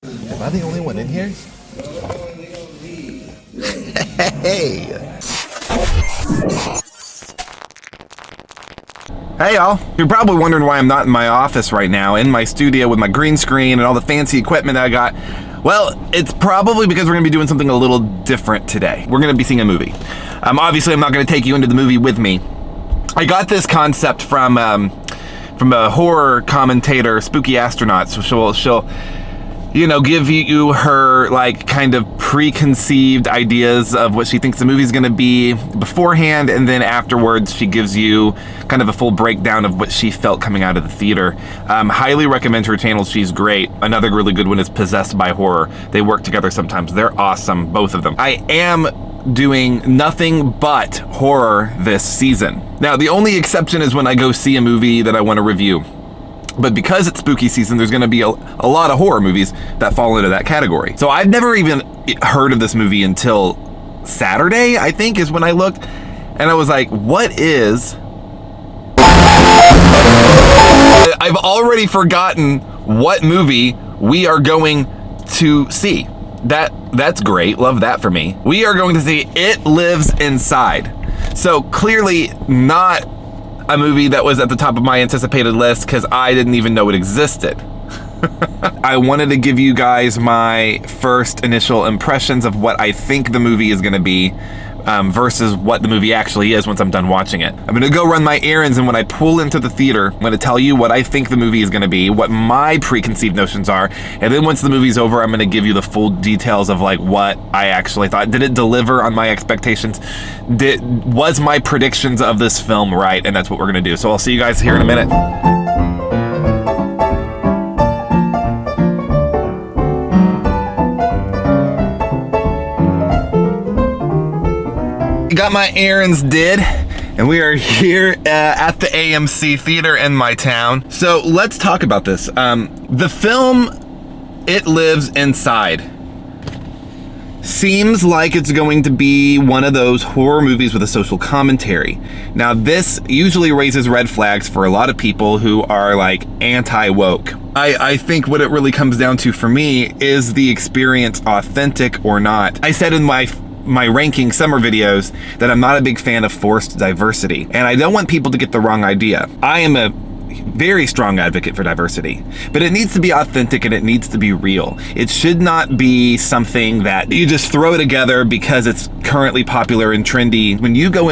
Am I the only one in here? Hey! Hey y'all! You're probably wondering why I'm not in my office right now, in my studio with my green screen and all the fancy equipment that I got. Well, it's probably because we're gonna be doing something a little different today. We're gonna be seeing a movie. Obviously I'm not gonna take you into the movie with me. I got this concept from a horror commentator, Spooky Astronaut, so she'll you know, give you her like kind of preconceived ideas of what she thinks the movie's gonna be beforehand, and then afterwards she gives you kind of a full breakdown of what she felt coming out of the theater. Highly recommend her channel, she's great. Another really good one is Possessed by Horror. They work together sometimes, they're awesome, both of them. I am doing nothing but horror this season. Now, the only exception is when I go see a movie that I wanna review. But because it's spooky season, there's gonna be a lot of horror movies that fall into that category. So I've never even heard of this movie until Saturday, I think, is when I looked. And I was like, what is... I've already forgotten what movie we are going to see. That's great, love that for me. We are going to see It Lives Inside. So clearly not a movie that was at the top of my anticipated list because I didn't even know it existed. I wanted to give you guys my first initial impressions of what I think the movie is gonna be versus what the movie actually is once I'm done watching it. I'm gonna go run my errands, and when I pull into the theater, I'm gonna tell you what I think the movie is gonna be, what my preconceived notions are, and then once the movie's over, I'm gonna give you the full details of like what I actually thought. Did it deliver on my expectations? Was my predictions of this film right? And that's what we're gonna do. So I'll see you guys here in a minute. Got my errands did, and we are here at the AMC theater in my town. So let's talk about this. The film It Lives Inside seems like it's going to be one of those horror movies with a social commentary. Now, this usually raises red flags for a lot of people who are like anti-woke. I think what it really comes down to for me is the experience authentic or not. I said in my ranking summer videos that I'm not a big fan of forced diversity, and I don't want people to get the wrong idea. I am a very strong advocate for diversity, but it needs to be authentic and it needs to be real. It should not be something that you just throw together because it's currently popular and trendy. When you go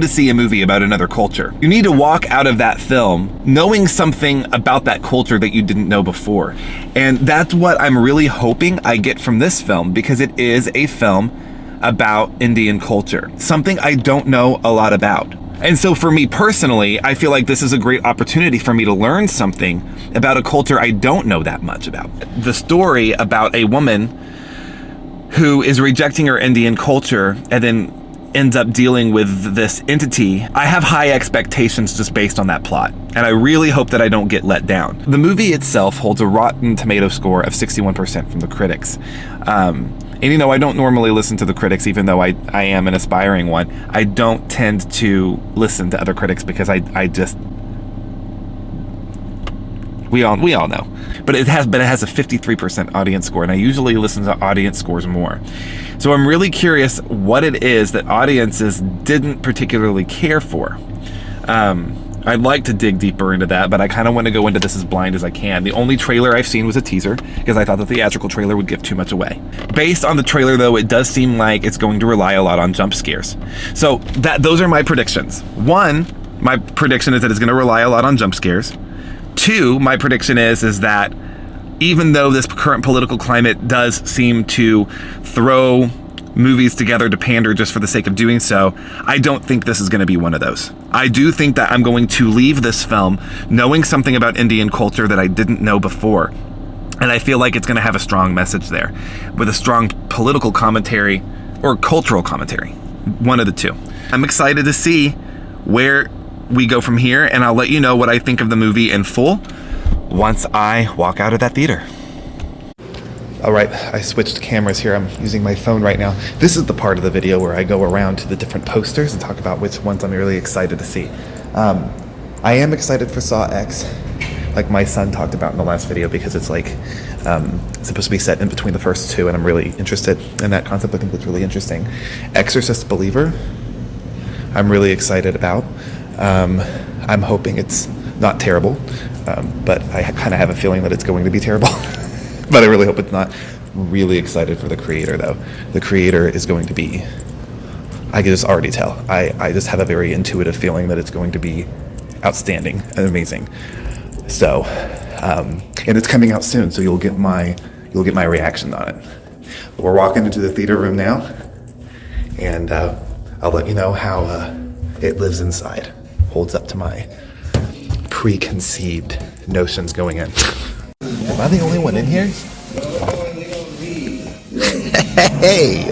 to see a movie about another culture, you need to walk out of that film knowing something about that culture that you didn't know before. And that's what I'm really hoping I get from this film, because it is a film about Indian culture, something I don't know a lot about. And so for me personally, I feel like this is a great opportunity for me to learn something about a culture I don't know that much about. The story about a woman who is rejecting her Indian culture and then ends up dealing with this entity. I have high expectations just based on that plot, and I really hope that I don't get let down. The movie itself holds a Rotten Tomato score of 61% from the critics. And you know, I don't normally listen to the critics, even though I am an aspiring one. I don't tend to listen to other critics because I just, we all know. But it has a 53% audience score, and I usually listen to audience scores more. So I'm really curious what it is that audiences didn't particularly care for. I'd like to dig deeper into that, but I kind of want to go into this as blind as I can. The only trailer I've seen was a teaser, because I thought the theatrical trailer would give too much away. Based on the trailer, though, it does seem like it's going to rely a lot on jump scares. So those are my predictions. One, my prediction is that it's going to rely a lot on jump scares. Two, my prediction is that even though this current political climate does seem to throw movies together to pander just for the sake of doing so, I don't think this is going to be one of those. I do think that I'm going to leave this film knowing something about Indian culture that I didn't know before. And I feel like it's going to have a strong message there, with a strong political commentary or cultural commentary, one of the two. I'm excited to see where we go from here, and I'll let you know what I think of the movie in full once I walk out of that theater. All right, I switched cameras here. I'm using my phone right now. This is the part of the video where I go around to the different posters and talk about which ones I'm really excited to see. I am excited for Saw X. like my son talked about in the last video, because it's like supposed to be set in between the first two, and I'm really interested in that concept. I think that's really interesting. Exorcist Believer, I'm really excited about. I'm hoping it's not terrible, but I kind of have a feeling that it's going to be terrible. But I really hope it's not. Really excited for the creator, though. The creator is going to be, I can just already tell. I just have a very intuitive feeling that it's going to be outstanding and amazing. So, and it's coming out soon, so you'll get my reaction on it. But we're walking into the theater room now, and I'll let you know how it lives inside. Holds up to my preconceived notions going in. Am I the only one in here? Hey,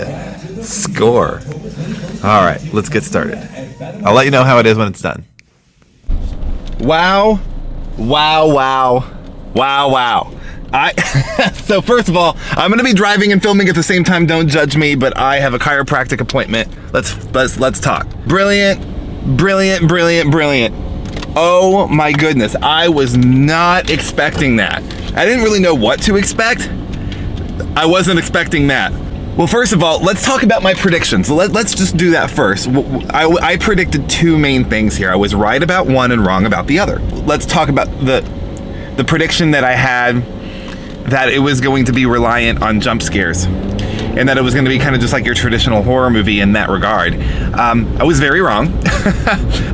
score. All right, let's get started. I'll let you know how it is when it's done. Wow. So first of all, I'm going to be driving and filming at the same time. Don't judge me, but I have a chiropractic appointment. Let's talk. Brilliant. Oh my goodness, I was not expecting that. I didn't really know what to expect. I wasn't expecting that. Well, first of all, let's talk about my predictions. Let's just do that first. I predicted two main things here. I was right about one and wrong about the other. Let's talk about the prediction that I had, that it was going to be reliant on jump scares, and that it was going to be kind of just like your traditional horror movie in that regard. I was very wrong.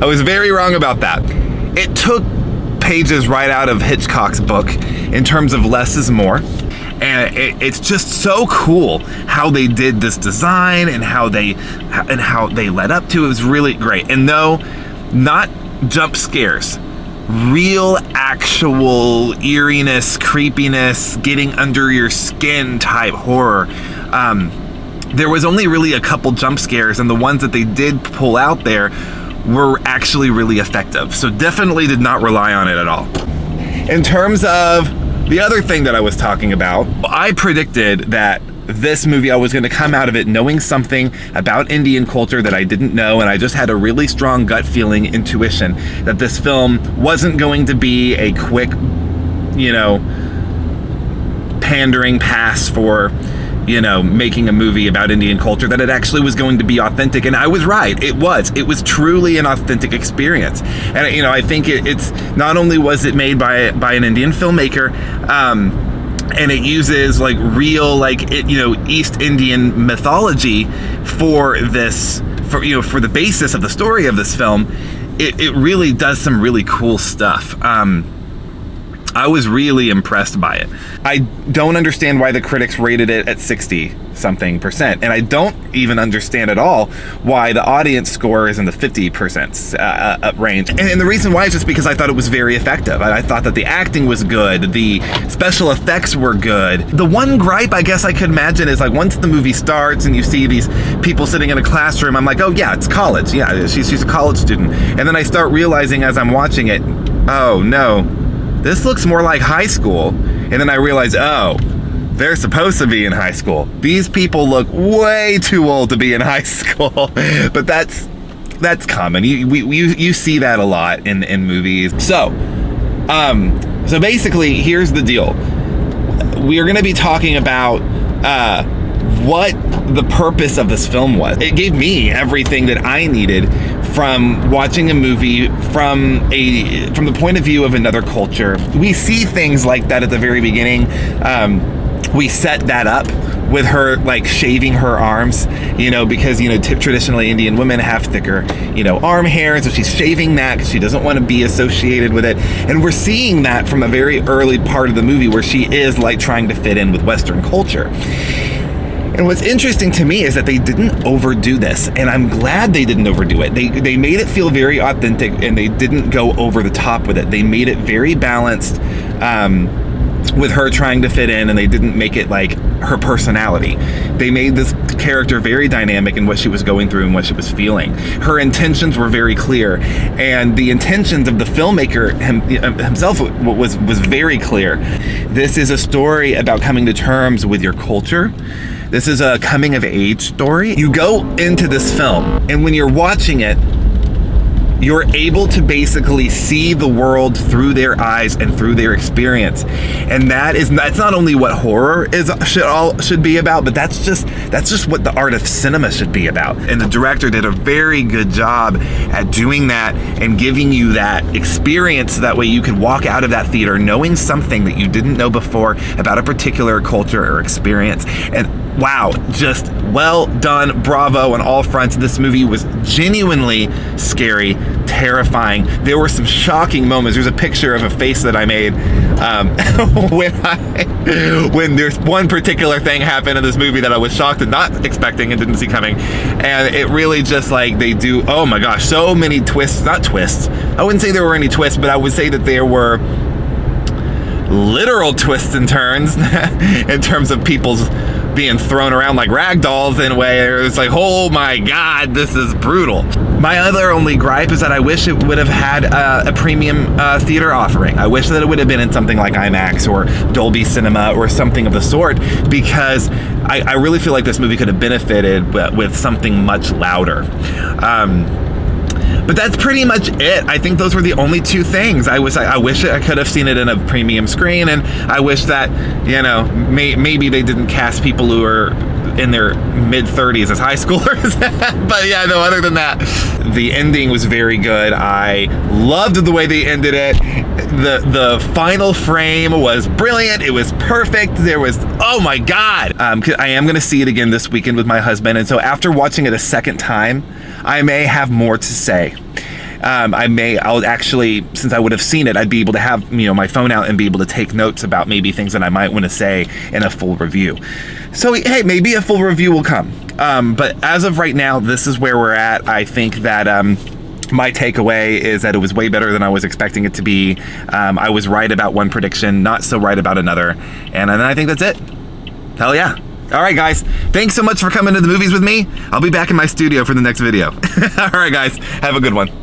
I was very wrong about that. It took pages right out of Hitchcock's book in terms of less is more. And it's just so cool how they did this design and how they led up to it. It was really great. And no, not jump scares, real actual eeriness, creepiness, getting under your skin type horror. There was only really a couple jump scares, and the ones that they did pull out there were actually really effective. So definitely did not rely on it at all. In terms of the other thing that I was talking about, I predicted that this movie, I was going to come out of it knowing something about Indian culture that I didn't know, and I just had a really strong gut feeling, intuition, that this film wasn't going to be a quick, pandering pass for, making a movie about Indian culture, that it actually was going to be authentic. And I was right. It was truly an authentic experience. And, I think it's not only was it made by an Indian filmmaker, and it uses like real, East Indian mythology for the basis of the story of this film. It really does some really cool stuff. I was really impressed by it. I don't understand why the critics rated it at 60-something%. And I don't even understand at all why the audience score is in the 50% range. And the reason why is just because I thought it was very effective. I thought that the acting was good. The special effects were good. The one gripe I guess I could imagine is like once the movie starts and you see these people sitting in a classroom, I'm like, oh yeah, it's college. Yeah, she's a college student. And then I start realizing as I'm watching it, oh no, this looks more like high school. And then I realize, oh, they're supposed to be in high school. These people look way too old to be in high school. But that's common. You see that a lot in movies. So basically, here's the deal. We are going to be talking about what the purpose of this film was. It gave me everything that I needed from watching a movie from the point of view of another culture. We see things like that at the very beginning. We set that up with her like shaving her arms, because traditionally Indian women have thicker arm hair, so she's shaving that because she doesn't want to be associated with it. And we're seeing that from a very early part of the movie where she is like trying to fit in with Western culture. And what's interesting to me is that they didn't overdo this, and I'm glad they didn't overdo it. They made it feel very authentic, and they didn't go over the top with it. They made it very balanced with her trying to fit in, and they didn't make it like her personality. They made this character very dynamic in what she was going through and what she was feeling. Her intentions were very clear, and the intentions of the filmmaker himself was very clear. This is a story about coming to terms with your culture. This is a coming of age story. You go into this film, and when you're watching it, you're able to basically see the world through their eyes and through their experience. And that's not only what horror should be about, but that's just what the art of cinema should be about. And the director did a very good job at doing that and giving you that experience, so that way you could walk out of that theater knowing something that you didn't know before about a particular culture or experience. And wow, just well done, bravo on all fronts. This movie was genuinely scary, terrifying. There were some shocking moments. There's a picture of a face that I made when there's one particular thing happened in this movie that I was shocked and not expecting and didn't see coming. And it really just like they do, oh my gosh, so many twists, not twists. I wouldn't say there were any twists, but I would say that there were literal twists and turns in terms of people's being thrown around like rag dolls in a way. It's like, oh my God, this is brutal. My other only gripe is that I wish it would have had a premium theater offering. I wish that it would have been in something like IMAX or Dolby Cinema or something of the sort, because I really feel like this movie could have benefited with something much louder. But that's pretty much it. I think those were the only two things. I wish I could have seen it in a premium screen, and I wish that, you know, maybe they didn't cast people who are in their mid-30s as high schoolers. But yeah, no, other than that, the ending was very good. I loved the way they ended it. The final frame was brilliant. It was perfect. There was, oh my God. I am going to see it again this weekend with my husband, and so after watching it a second time, I may have more to say. I'll actually, since I would have seen it, I'd be able to have, you know, my phone out and be able to take notes about maybe things that I might want to say in a full review. So, hey, maybe a full review will come. But as of right now, this is where we're at. I think that my takeaway is that it was way better than I was expecting it to be. I was right about one prediction, not so right about another. And then I think that's it. Hell yeah. All right, guys. Thanks so much for coming to the movies with me. I'll be back in my studio for the next video. All right, guys. Have a good one.